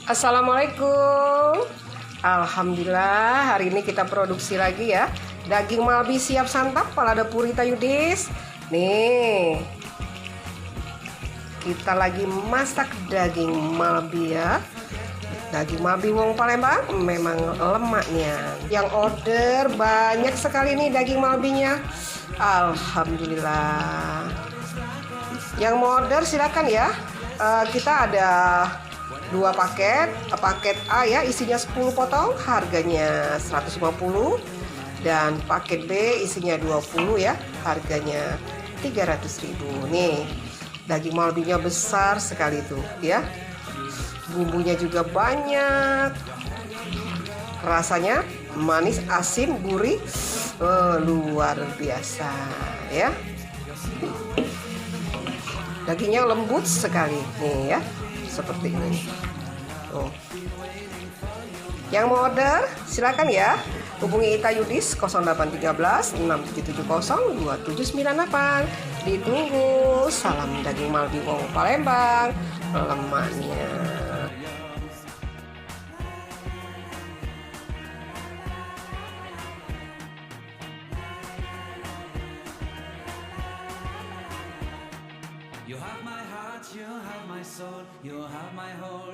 Assalamualaikum. Alhamdulillah hari ini kita produksi lagi ya. Daging Malbi siap santap Palada Purita Yudis. Nih, kita lagi masak daging Malbi ya. Daging Malbi wong Palembang memang lemaknya. Yang order banyak sekali nih daging Malbinya. Alhamdulillah. Yang mau order silakan ya. Kita ada 2 paket. Paket A ya, isinya 10 potong, harganya 150. Dan paket B isinya 20 ya, harganya 300.000. Nih, daging Malbinya besar sekali tuh ya. Bumbunya juga banyak. Rasanya manis, asin, gurih, luar biasa ya. Dagingnya lembut sekali nih ya. Seperti ini. Yang mau order silakan ya. Hubungi Ita Yudis 0813 6770 2798. Ditunggu. Salam daging Malbi wong Palembang, lemaknya. You have my heart, you have my soul, you have my whole